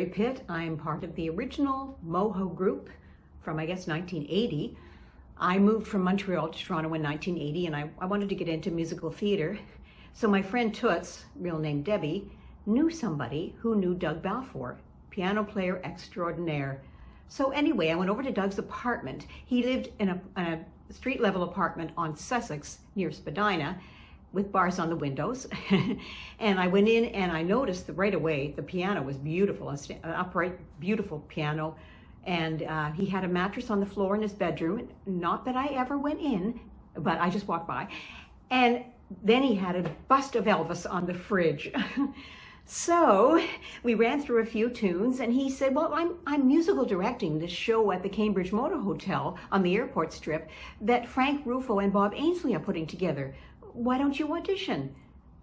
Pitt. I'm part of the original Moho group from, I guess, 1980. I moved from Montreal to Toronto in 1980, and I wanted to get into musical theater. So my friend Toots, real name Debbie, knew somebody who knew Doug Balfour, piano player extraordinaire. So anyway, I went over to Doug's apartment. He lived in a street level apartment on Sussex near Spadina with bars on the windows. And I went in and I noticed that right away the piano was beautiful, an upright, beautiful piano. And he had a mattress on the floor in his bedroom. Not that I ever went in, but I just walked by. And then he had a bust of Elvis on the fridge. So we ran through a few tunes, and he said, well, I'm musical directing this show at the Cambridge Motor Hotel on the airport strip that Frank Ruffo and Bob Ainsley are putting together. Why don't you audition?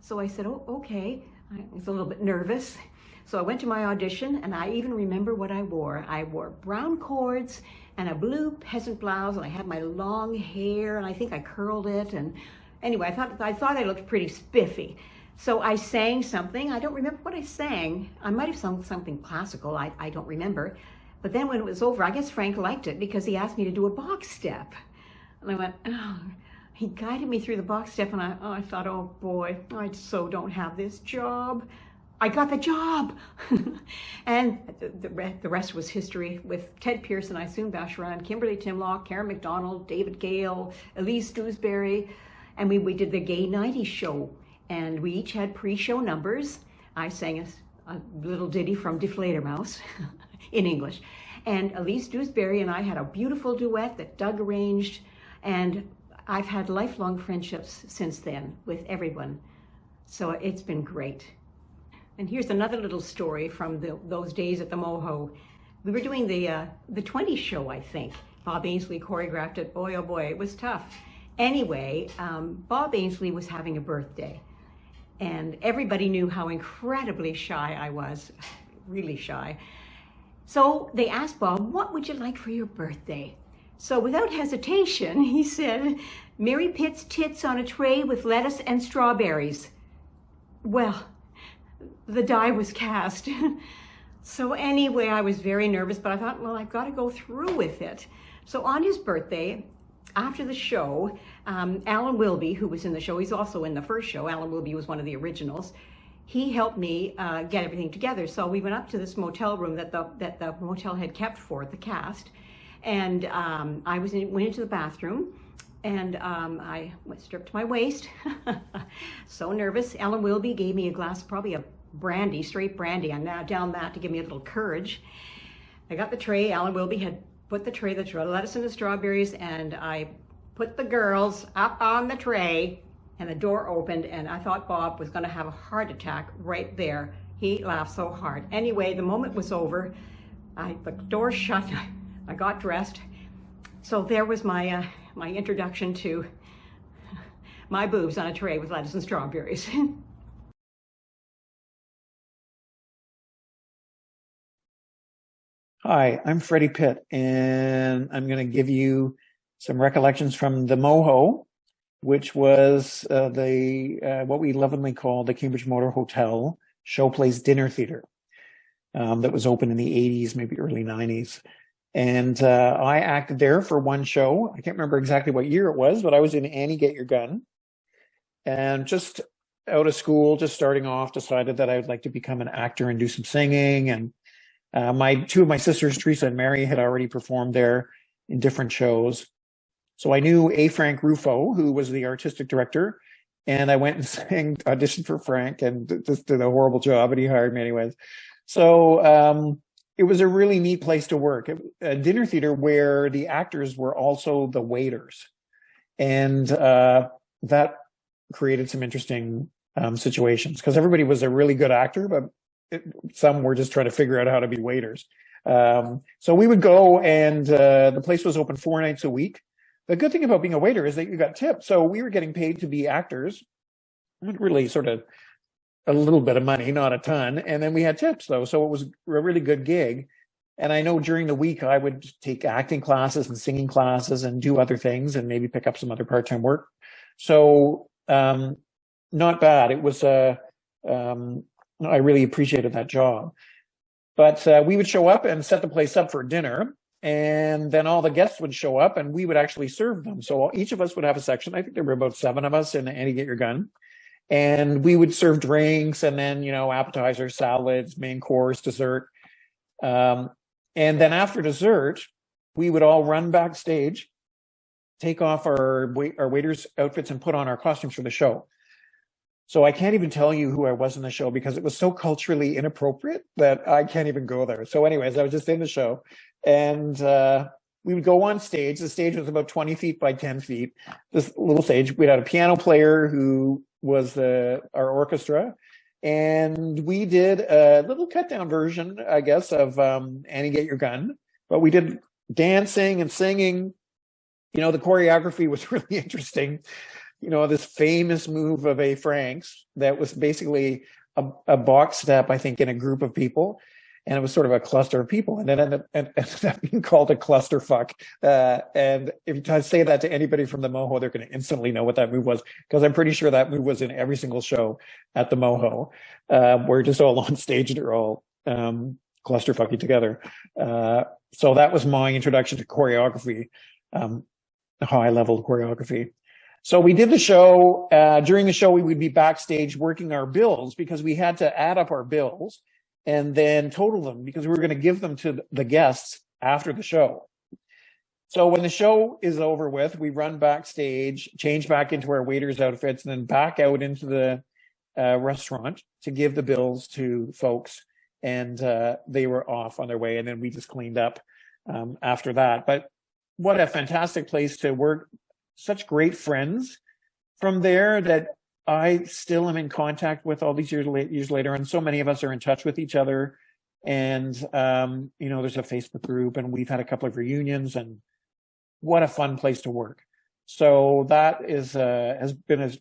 So I said, oh, okay. I was a little bit nervous. So I went to my audition, and I even remember what I wore. I wore brown cords and a blue peasant blouse, and I had my long hair, and I think I curled it. And anyway, I thought I looked pretty spiffy. So I sang something. I don't remember what I sang. I might have sung something classical. I don't remember. But then when it was over, I guess Frank liked it because he asked me to do a box step. And I went, oh. He guided me through the box step, and I thought, oh boy, I so don't have this job. I got the job. And the rest was history with Ted Pearson, Isoon Basharan, Kimberly Timlock, Karen McDonald, David Gale, Elise Dewsbury, and we did the Gay 90s show. And we each had pre-show numbers. I sang a little ditty from Deflator Mouse in English. And Elise Dewsbury and I had a beautiful duet that Doug arranged. And I've had lifelong friendships since then with everyone. So it's been great. And here's another little story from those days at the Moho. We were doing the 20s show, I think. Bob Ainsley choreographed it. Boy, oh boy, it was tough. Anyway, Bob Ainsley was having a birthday. And everybody knew how incredibly shy I was, really shy. So they asked Bob, what would you like for your birthday? So without hesitation, he said, Mary Pitt's tits on a tray with lettuce and strawberries. Well, the die was cast. So anyway, I was very nervous, but I thought, well, I've got to go through with it. So on his birthday, after the show, Alan Wilby, who was in the show, he's also in the first show. Alan Wilby was one of the originals. He helped me get everything together. So we went up to this motel room that the motel had kept for the cast. And I went into the bathroom, and I stripped my waist. So nervous. Alan Wilby gave me a glass, probably a brandy, straight brandy. I'm now down that to give me a little courage. I got the tray. Alan Wilby had put the tray, the lettuce and the strawberries, and I put the girls up on the tray, and the door opened, and I thought Bob was going to have a heart attack right there. He laughed so hard. Anyway, the moment was over. The door shut. I got dressed. So there was my my introduction to my boobs on a tray with lettuce and strawberries. Hi, I'm Freddie Pitt, and I'm going to give you some recollections from the Moho, which was what we lovingly call the Cambridge Motor Hotel Showplace Dinner Theater that was open in the 80s, maybe early 90s. And I acted there for one show. I can't remember exactly what year it was, but I was in Annie Get Your Gun. And just out of school, just starting off, decided that I would like to become an actor and do some singing. And two of my sisters, Theresa and Mary, had already performed there in different shows. So I knew Frank Ruffo, who was the artistic director, and I went and auditioned for Frank and just did a horrible job, and he hired me anyways. So it was a really neat place to work, a dinner theater where the actors were also the waiters. And that created some interesting situations because everybody was a really good actor, but some were just trying to figure out how to be waiters. So we would go, and the place was open 4 nights a week. The good thing about being a waiter is that you got tipped. So we were getting paid to be actors, really sort of a little bit of money, not a ton. And then we had tips though. So it was a really good gig. And I know during the week I would take acting classes and singing classes and do other things and maybe pick up some other part-time work. So not bad. It was I really appreciated that job. But we would show up and set the place up for dinner. And then all the guests would show up and we would actually serve them. So each of us would have a section. I think there were about 7 of us in Annie Get Your Gun. And we would serve drinks and then, you know, appetizers, salads, main course, dessert. And then after dessert, we would all run backstage, take off our waiters' outfits and put on our costumes for the show. So I can't even tell you who I was in the show because it was so culturally inappropriate that I can't even go there. So anyways, I was just in the show and we would go on stage. The stage was about 20 feet by 10 feet. This little stage, we had a piano player who was our orchestra. And we did a little cut down version, I guess, of Annie Get Your Gun. But we did dancing and singing. You know, the choreography was really interesting. You know, this famous move of A. Frank's that was basically a box step, I think, in a group of people. And it was sort of a cluster of people. And it ended up being called a clusterfuck. And if I say that to anybody from the Moho, they're going to instantly know what that move was. Because I'm pretty sure that move was in every single show at the Moho. We're just all on stage and they're all clusterfucky together. So that was my introduction to choreography, high-level choreography. So we did the show. During the show, we would be backstage working our bills because we had to add up our bills and then total them because we were going to give them to the guests after the show. So when the show is over with, we run backstage, change back into our waiters' outfits, and then back out into the restaurant to give the bills to folks. And they were off on their way, and then we just cleaned up after that. But what a fantastic place to work. Such great friends from there that I still am in contact with all these years later. And so many of us are in touch with each other. And, you know, there's a Facebook group and we've had a couple of reunions and what a fun place to work. So that is, has been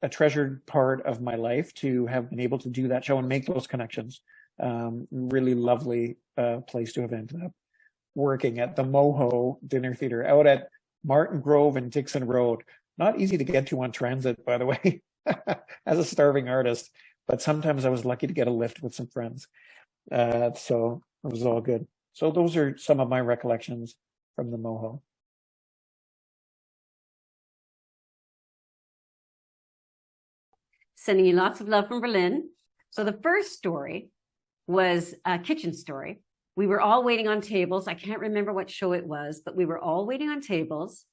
a treasured part of my life to have been able to do that show and make those connections. Really lovely place to have ended up working at the Moho Dinner Theater out at Martin Grove and Dixon Road. Not easy to get to on transit, by the way, as a starving artist. But sometimes I was lucky to get a lift with some friends. So it was all good. So those are some of my recollections from the Moho. Sending you lots of love from Berlin. So the first story was a kitchen story. We were all waiting on tables. I can't remember what show it was, but we were all waiting on tables.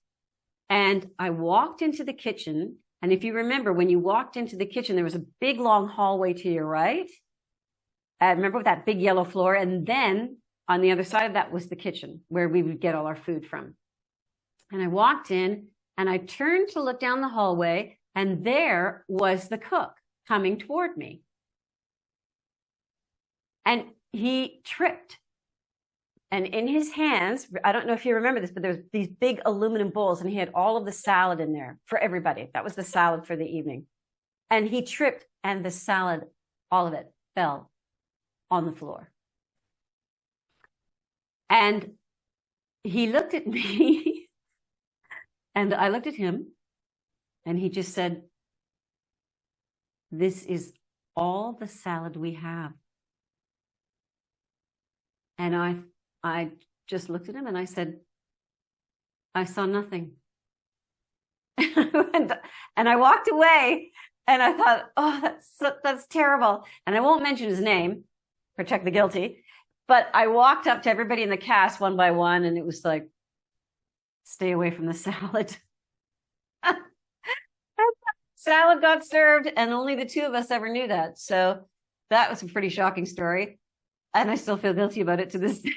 And I walked into the kitchen. And if you remember, when you walked into the kitchen, there was a big, long hallway to your right. Remember with that big yellow floor. And then on the other side of that was the kitchen where we would get all our food from. And I walked in and I turned to look down the hallway and there was the cook coming toward me. And he tripped. And in his hands, I don't know if you remember this, but there's these big aluminum bowls and he had all of the salad in there for everybody. That was the salad for the evening. And he tripped and the salad, all of it, fell on the floor. And he looked at me and I looked at him and he just said, "This is all the salad we have." And I just looked at him and I said, "I saw nothing." and I walked away and I thought, oh, that's terrible. And I won't mention his name, protect the guilty, but I walked up to everybody in the cast one by one and it was like, stay away from the salad. Salad got served and only the two of us ever knew that. So that was a pretty shocking story. And I still feel guilty about it to this day.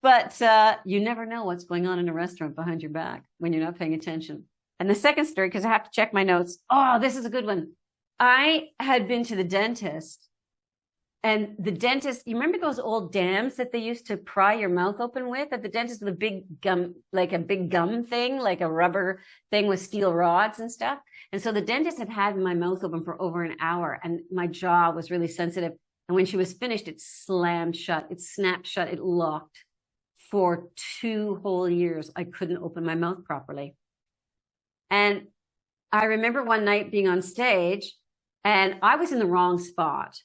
But you never know what's going on in a restaurant behind your back when you're not paying attention. And the second story, because I have to check my notes. Oh, this is a good one. I had been to the dentist. And the dentist, you remember those old dams that they used to pry your mouth open with at the dentist with a big gum, like a big gum thing, like a rubber thing with steel rods and stuff. And so the dentist had my mouth open for over an hour and my jaw was really sensitive. And when she was finished, it slammed shut, it snapped shut, it locked. For 2 whole years, I couldn't open my mouth properly. And I remember one night being on stage and I was in the wrong spot.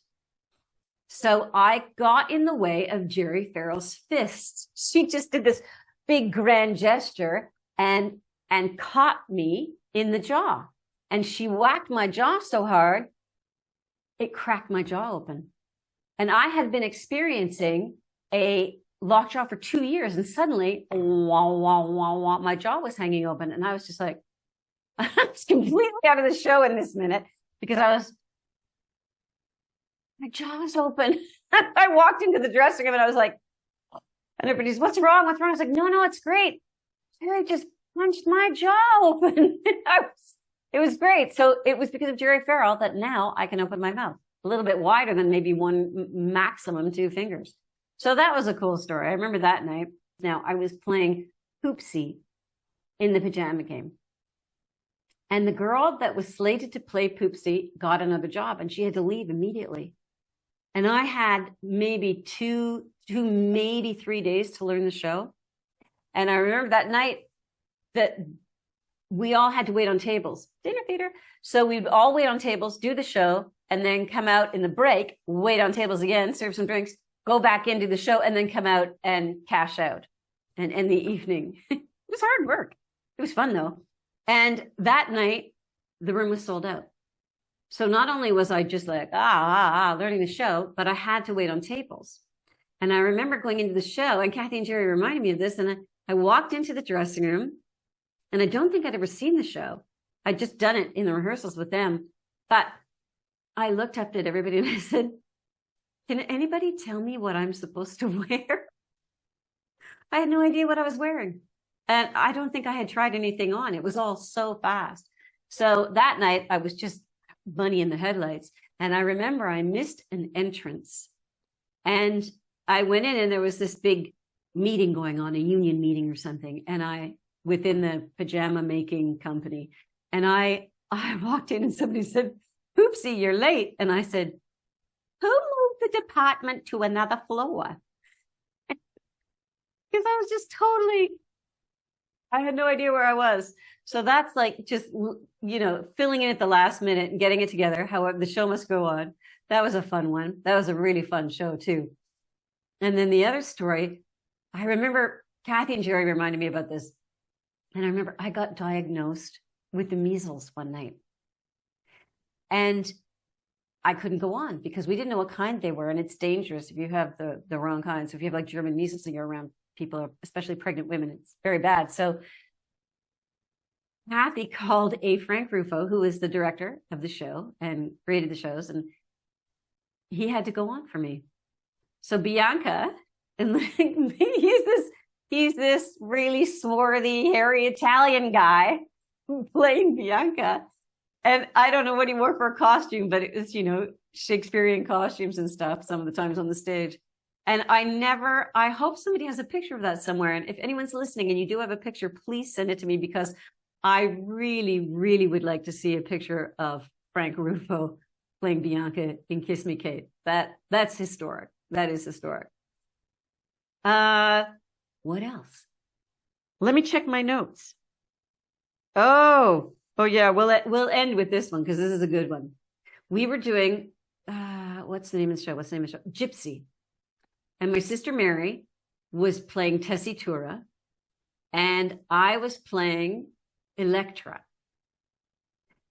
So I got in the way of Jerry Farrell's fist. She just did this big grand gesture and caught me in the jaw. And she whacked my jaw so hard, it cracked my jaw open. And I had been experiencing a lockjaw for 2 years, and suddenly, wah, wah, wah, wah, my jaw was hanging open. And I was just like, I was completely out of the show in this minute because my jaw was open. I walked into the dressing room and I was like, and everybody's, what's wrong? What's wrong? I was like, no, it's great. Jerry just punched my jaw open. It was great. So it was because of Jerry Farrell that now I can open my mouth a little bit wider than maybe one, maximum 2 fingers. So that was a cool story. I remember that night. Now I was playing Poopsie in the pajama game. And the girl that was slated to play Poopsie got another job and she had to leave immediately. And I had maybe two, maybe 3 days to learn the show. And I remember that night that we all had to wait on tables, dinner theater. So we'd all wait on tables, do the show, and then come out in the break, wait on tables again, serve some drinks, go back into the show, and then come out and cash out and end the evening. It was hard work. It was fun though. And that night, the room was sold out. So not only was I just like, learning the show, but I had to wait on tables. And I remember going into the show, and Kathy and Jerry reminded me of this, and I walked into the dressing room, and I don't think I'd ever seen the show. I'd just done it in the rehearsals with them. But I looked up at everybody and I said, can anybody tell me what I'm supposed to wear? I had no idea what I was wearing. And I don't think I had tried anything on. It was all so fast. So that night I was just bunny in the headlights. And I remember I missed an entrance. And I went in and there was this big meeting going on, a union meeting or something. And within the pajama making company. And I walked in and somebody said, Poopsie, you're late. And I said, who moved the department to another floor? Because I was just I had no idea where I was. So that's like just, filling in at the last minute and getting it together. However, the show must go on. That was a fun one. That was a really fun show too. And then the other story, I remember Kathy and Jerry reminded me about this. And I remember I got diagnosed with the measles one night. And I couldn't go on because we didn't know what kind they were. And it's dangerous if you have the wrong kind. So if you have like German measles and you're around people, especially pregnant women, it's very bad. So Kathy called Frank Rufo, who is the director of the show and created the shows, and he had to go on for me. So Bianca, and he's this really swarthy, hairy Italian guy playing Bianca. And I don't know what he wore for a costume, but it was, Shakespearean costumes and stuff some of the times on the stage. And I hope somebody has a picture of that somewhere. And if anyone's listening and you do have a picture, please send it to me because I really, really would like to see a picture of Frank Rufo playing Bianca in Kiss Me, Kate. That's historic. That is historic. What else? Let me check my notes. Oh yeah. We'll end with this one because this is a good one. We were doing, what's the name of the show? Gypsy. And my sister Mary was playing Tessitura and I was playing Electra.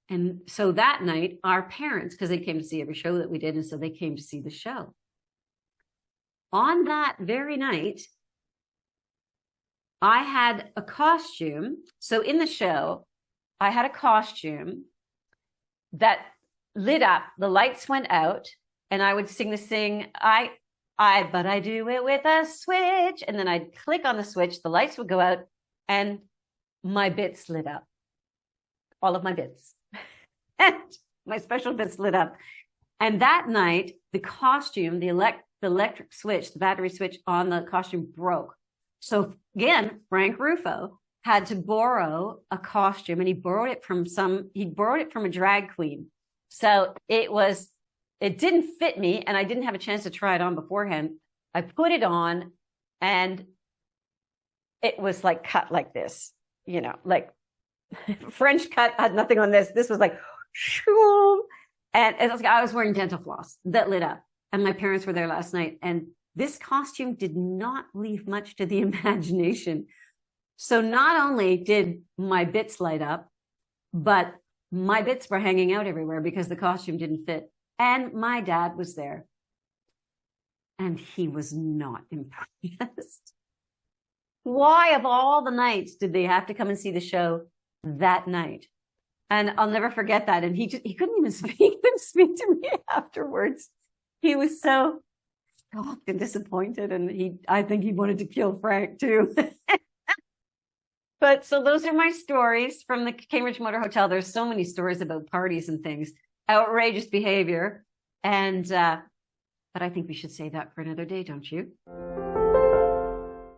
And so that night, our parents, because they came to see every show that we did, and so they came to see the show. On that very night, I had a costume. So in the show, I had a costume that lit up, the lights went out, and I would sing, but I do it with a switch. And then I'd click on the switch, the lights would go out, and my bits lit up. All of my bits. And my special bits lit up. And that night, the costume, the electric switch, the battery switch on the costume broke. So again, Frank Rufo had to borrow a costume, and he borrowed it from a drag queen. So it didn't fit me, and I didn't have a chance to try it on beforehand. I put it on, and it was like cut like this, like French cut, had nothing on this. This was like, and it was like I was wearing dental floss that lit up. And my parents were there last night, and this costume did not leave much to the imagination. So not only did my bits light up, but my bits were hanging out everywhere because the costume didn't fit. And my dad was there. And he was not impressed. Why, of all the nights, did they have to come and see the show that night? And I'll never forget that. And he couldn't even speak. He couldn't speak to me afterwards. He was so shocked and disappointed. And I think he wanted to kill Frank too. But so those are my stories from the Cambridge Motor Hotel. There's so many stories about parties and things, outrageous behavior. And, but I think we should save that for another day, don't you?